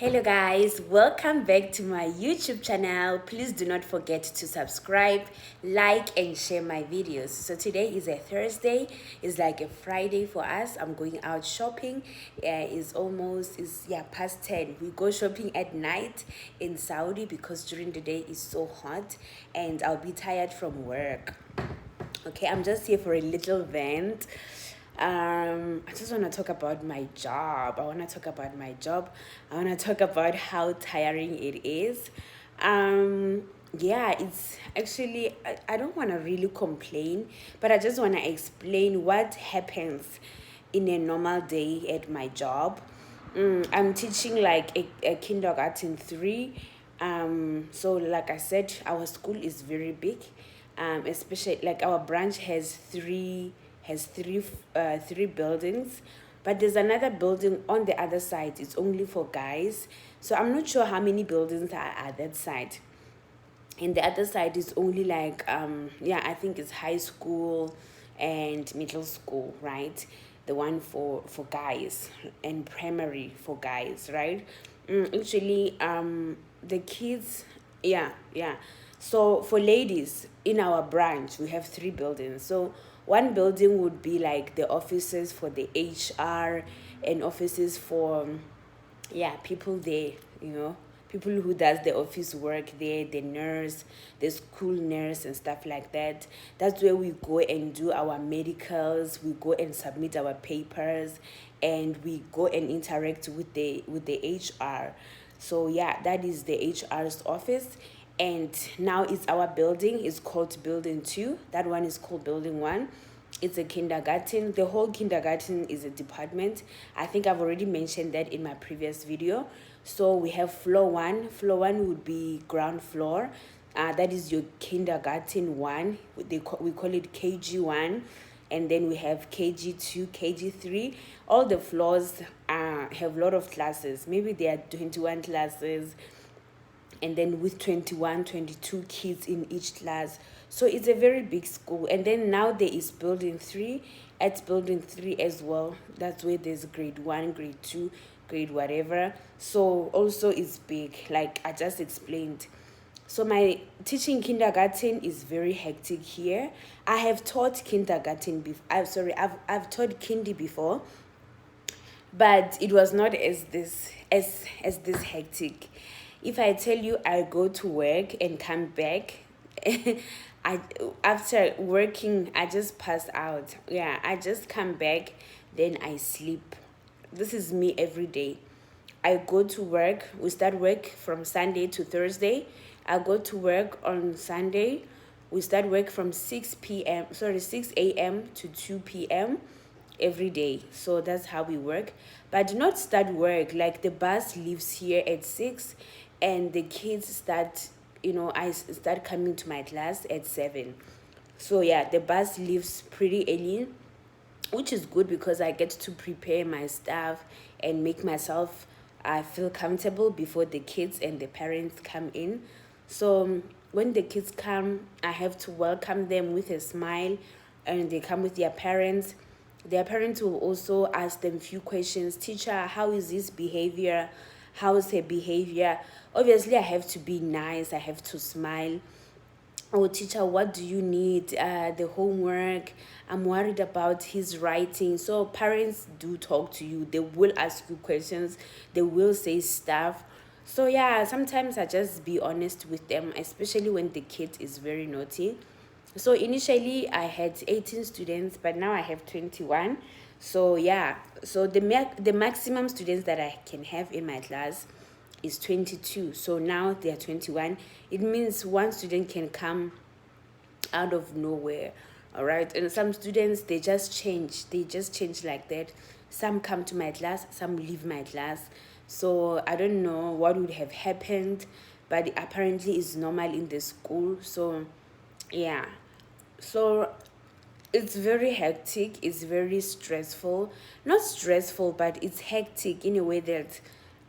Hello guys, welcome back to my YouTube channel. Please do not forget to subscribe, like and share my videos. So today is a Thursday, it's like a Friday for us. I'm going out shopping. It's past 10. We go shopping at night in Saudi because during the day it's so hot and I'll be tired from work. Okay, I'm just here for a little vent. I just want to talk about my job. I want to talk about my job. I want to talk about how tiring it is. Yeah, it's actually, I don't want to really complain, but I just want to explain what happens in a normal day at my job. I'm teaching like a kindergarten 3. So like I said, our school is very big. Especially like our branch has three buildings, but there's another building on the other side. It's only for guys. So I'm not sure how many buildings are at that side. And the other side is only like I think it's high school and middle school, right? The one for guys and primary for guys, right? Actually, the kids, yeah. So for ladies in our branch we have 3 buildings. So one building would be like the offices for the HR and offices for people there, people who does the office work there, the nurse, the school nurse and stuff like that. That's where we go and do our medicals, we go and submit our papers, and we go and interact with the HR. So yeah, that is the HR's office. And now it's our building, it's called building 2. That one is called building 1. It's a kindergarten. The whole kindergarten is a department. I think I've already mentioned that in my previous video. So we have floor 1. Floor 1 would be ground floor. That is your kindergarten 1. We call it KG1. And then we have KG2, KG3. All the floors have a lot of classes. Maybe there are 21 classes, and then with 21, 22 kids in each class. So it's a very big school. And then now there is building 3. At building 3 as well, that's where there's grade 1, grade 2, grade whatever. So also it's big, like I just explained. So my teaching kindergarten is very hectic here. I have taught kindergarten before. I've taught kindy before, but it was not as this hectic. If I tell you I go to work and come back, I after working I just pass out. Yeah, I just come back, then I sleep. This is me every day. I go to work. We start work from Sunday to Thursday. I go to work on Sunday. We start work from 6 a.m. to 2 p.m. every day. So that's how we work. But do not start work like the bus leaves here at 6, and the kids start, I start coming to my class at 7. So yeah, the bus leaves pretty early, which is good because I get to prepare my stuff and make myself feel comfortable before the kids and the parents come in. So when the kids come, I have to welcome them with a smile, and they come with their parents. Their parents will also ask them few questions. Teacher, how is this behavior? How is her behavior? Obviously, I have to be nice. I have to smile. Oh, teacher, what do you need? The homework. I'm worried about his writing. So parents do talk to you. They will ask you questions. They will say stuff. So yeah, sometimes I just be honest with them, especially when the kid is very naughty. So initially I had 18 students, but now I have 21. So yeah, so the maximum students that I can have in my class is 22. So now they are 21. It means one student can come out of nowhere. All right. And some students, they just change like that. Some come to my class, some leave my class. So I don't know what would have happened, but apparently it's normal in the school. So yeah, so it's very hectic, it's very stressful. Not stressful, but it's hectic in a way that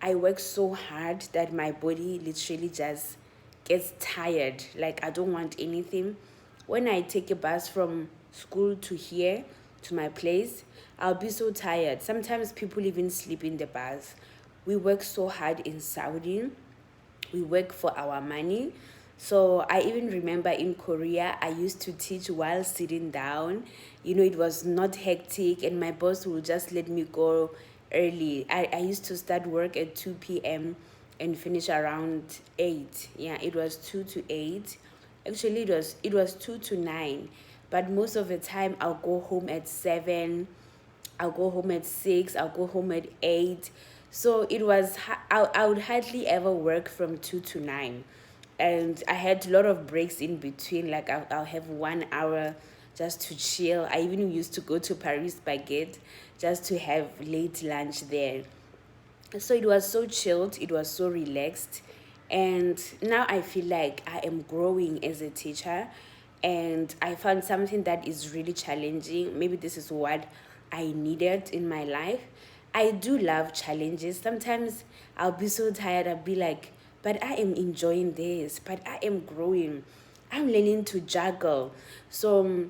I work so hard that my body literally just gets tired. Like I don't want anything. When I take a bus from school to my place, I'll be so tired. Sometimes people even sleep in the bus. we work so hard in Saudi. We work for our money. So I even remember in Korea, I used to teach while sitting down. It was not hectic, and my boss would just let me go early. I used to start work at 2 p.m. and finish around 8. Yeah, it was 2 to 8. Actually, it was 2 to 9. But most of the time, I'll go home at 7. I'll go home at 6. I'll go home at 8. So I would hardly ever work from 2 to 9. And I had a lot of breaks in between. Like I'll have 1 hour just to chill. I even used to go to Paris Baguette just to have late lunch there. So it was so chilled, it was so relaxed. And now I feel like I am growing as a teacher, and I found something that is really challenging. Maybe this is what I needed in my life. I do love challenges. Sometimes I'll be so tired, I'll be like, but I am enjoying this, but I am growing. I'm learning to juggle. So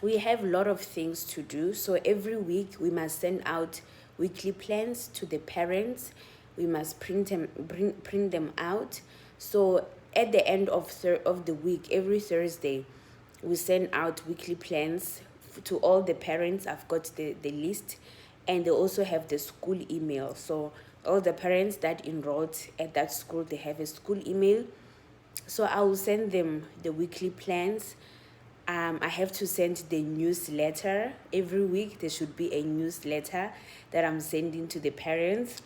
we have a lot of things to do. So every week we must send out weekly plans to the parents. We must print them out. So at the end of the week, every Thursday, we send out weekly plans to all the parents. I've got the list, and they also have the school email. So all the parents that enrolled at that school, they have a school email. So I will send them the weekly plans. I have to send the newsletter every week. There should be a newsletter that I'm sending to the parents.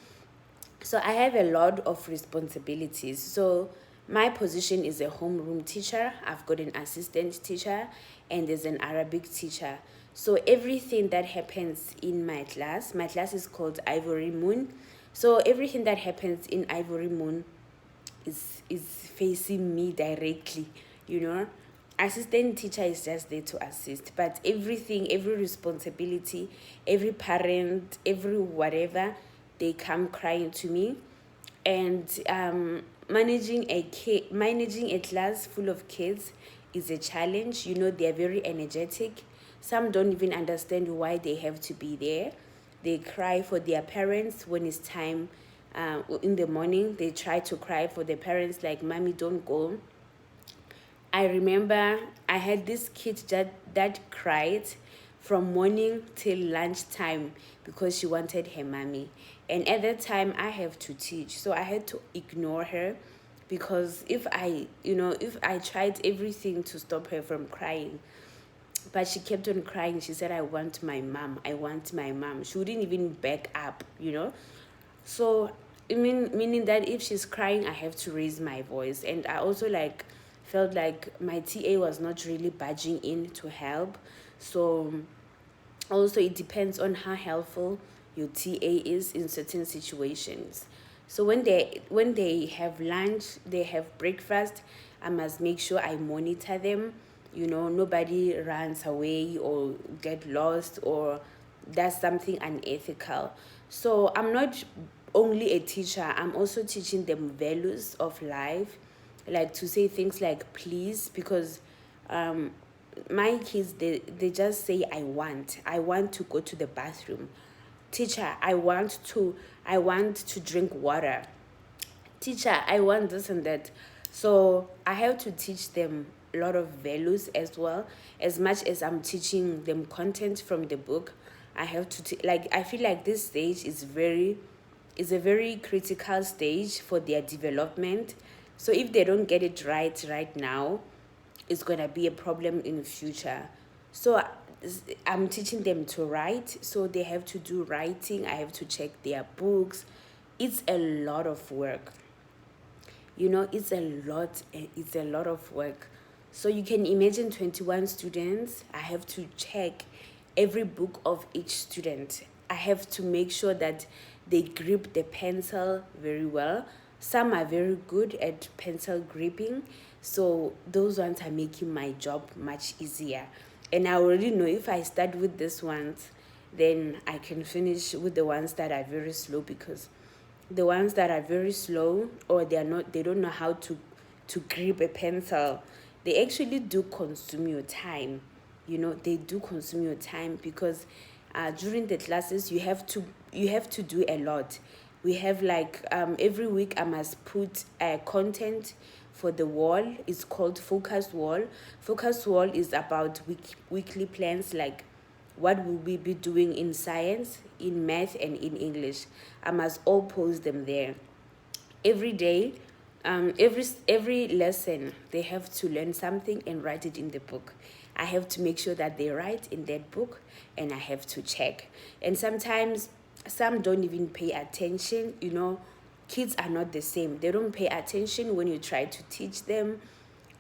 So I have a lot of responsibilities. So my position is a homeroom teacher. I've got an assistant teacher, and there's an Arabic teacher. So everything that happens in my class is called Ivory Moon. So everything that happens in Ivory Moon is facing me directly, you know. Assistant teacher is just there to assist, but everything, every responsibility, every parent, every whatever, they come crying to me. And managing a class full of kids is a challenge. They're very energetic. Some don't even understand why they have to be there. They cry for their parents when it's time. In the morning, they try to cry for their parents, like, "Mommy, don't go." I remember I had this kid that cried from morning till lunchtime because she wanted her mommy. And at that time, I have to teach. So I had to ignore her, because if I tried everything to stop her from crying, but she kept on crying. She said, "I want my mom. I want my mom." She wouldn't even back up. So, meaning that if she's crying, I have to raise my voice. And I also felt like my TA was not really budging in to help. So also it depends on how helpful your TA is in certain situations. So when they have lunch, they have breakfast, I must make sure I monitor them. Nobody runs away or get lost or does something unethical. So I'm not only a teacher, I'm also teaching them values of life, like to say things like please, because my kids, they just say, I want to go to the bathroom. Teacher, I want to drink water. Teacher, I want this and that. So I have to teach them a lot of values as well. As much as I'm teaching them content from the book, I have to I feel like this stage is a very critical stage for their development. So if they don't get it right now, it's gonna be a problem in the future. So I'm teaching them to write, so they have to do writing. I have to check their books. It's a lot of work. It's a lot of work. So you can imagine 21 students. I have to check every book of each student. I have to make sure that they grip the pencil very well. Some are very good at pencil gripping, so those ones are making my job much easier. And I already know if I start with these ones, then I can finish with the ones that are very slow, because the ones that are very slow, or they don't know how to grip a pencil, they actually do consume your time. They do consume your time, because during the classes you have to do a lot. We have like every week I must put content for the wall. It's called focus wall. Focus wall is about weekly plans, like what will we be doing in science, in math, and in English. I must all post them there every day. Every lesson they have to learn something and write it in the book. I have to make sure that they write in that book, and I have to check. And sometimes some don't even pay attention. Kids are not the same. They don't pay attention when you try to teach them.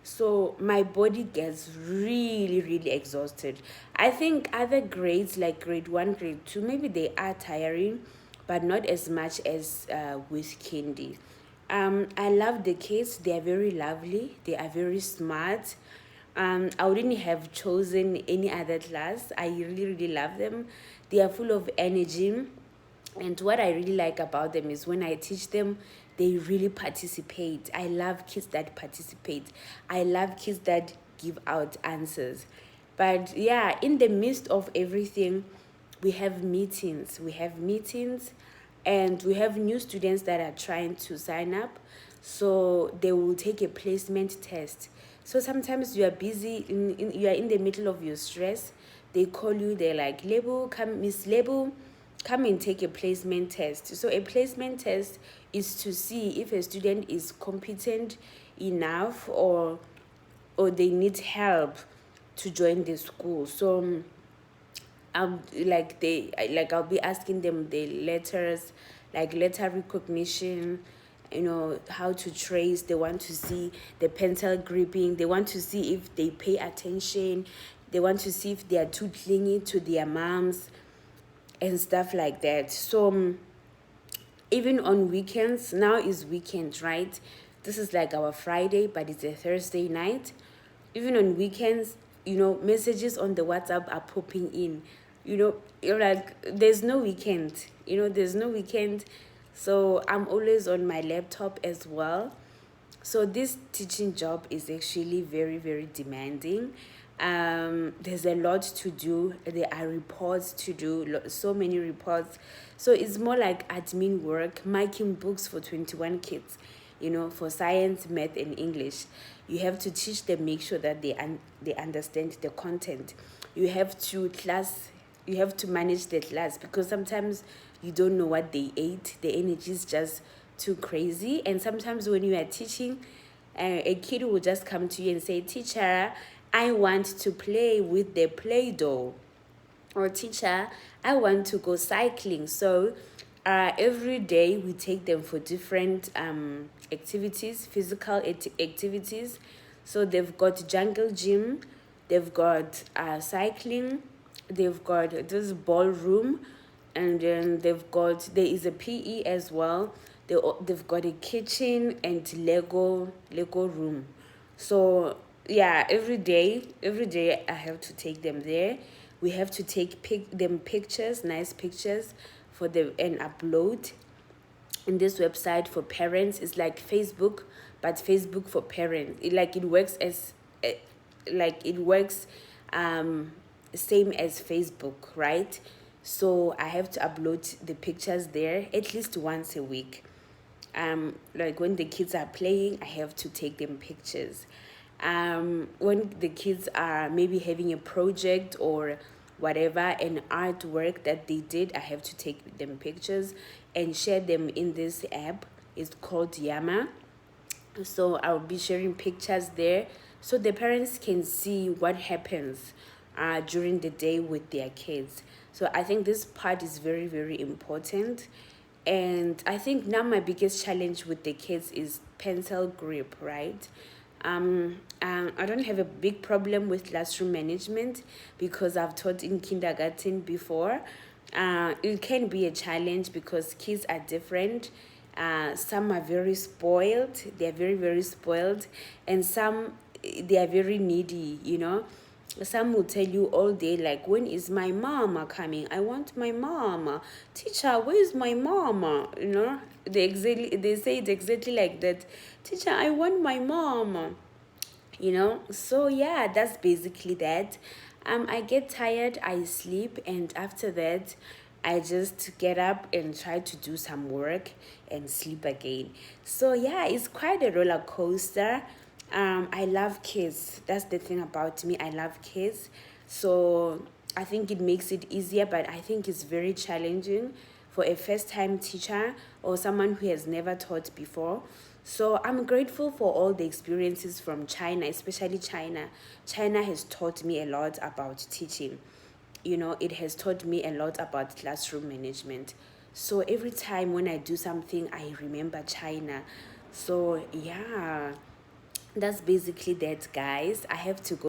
So my body gets really, really exhausted. I think other grades like grade 1, grade 2, maybe they are tiring, but not as much as with Kindy. I love the kids. They are very lovely. They are very smart. I wouldn't have chosen any other class. I really, really love them. They are full of energy. And what I really like about them is when I teach them, they really participate. I love kids that participate. I love kids that give out answers. But yeah, in the midst of everything, we have meetings. And we have new students that are trying to sign up. So they will take a placement test. So sometimes you are busy, you are in the middle of your stress. They call you, they're like, Label, come, Miss Label, come and take a placement test. So a placement test is to see if a student is competent enough or they need help to join the school. So I'll be asking them the letters, like letter recognition, how to trace. They want to see the pencil gripping. They want to see if they pay attention. They want to see if they are too clingy to their moms and stuff like that. So even on weekends, now is weekend, right? This is like our Friday, but it's a Thursday night. Even on weekends, messages on the WhatsApp are popping in. You're like, there's no weekend. There's no weekend. So I'm always on my laptop as well. So this teaching job is actually very, very demanding. There's a lot to do. There are reports to do, so many reports. So it's more like admin work, marking books for 21 kids, for science, math, and English. You have to teach them, make sure that they understand the content. You have to manage the class, because sometimes you don't know what they ate. The energy is just too crazy. And sometimes when you are teaching, a kid will just come to you and say, Teacher, I want to play with the Play-Doh. Or teacher, I want to go cycling. So every day we take them for different activities, physical activities. So they've got jungle gym, they've got cycling, they've got this ballroom, and then there is a PE as well. They've got a kitchen and Lego room. So yeah, every day I have to take them there. We have to take them pictures, nice pictures, for them and upload in this website for parents. It's like Facebook, but Facebook for parents. It works same as Facebook, right? So I have to upload the pictures there at least once a week. Like when the kids are playing, I have to take them pictures. When the kids are maybe having a project or whatever, an artwork that they did, I have to take them pictures and share them in this app. It's called Yama. So I'll be sharing pictures there so the parents can see what happens during the day with their kids. So I think this part is very, very important. And I think now my biggest challenge with the kids is pencil grip, right? I don't have a big problem with classroom management because I've taught in kindergarten before. It can be a challenge because kids are different. Some are very spoiled. They're very, very spoiled. And some, they are very needy, Some will tell you all day, like, when is my mama coming? I want my mama. Teacher, where is my mama? They say it exactly like that. Teacher, I want my mama. So yeah, that's basically that. I get tired, I sleep, and after that, I just get up and try to do some work and sleep again. So yeah, it's quite a roller coaster. I love kids. That's the thing about me. I love kids. So I think it makes it easier, but I think it's very challenging for a first time teacher or someone who has never taught before. So I'm grateful for all the experiences from China, especially China. China has taught me a lot about teaching. It has taught me a lot about classroom management. So every time when I do something, I remember China. So yeah, that's basically that, guys. I have to go.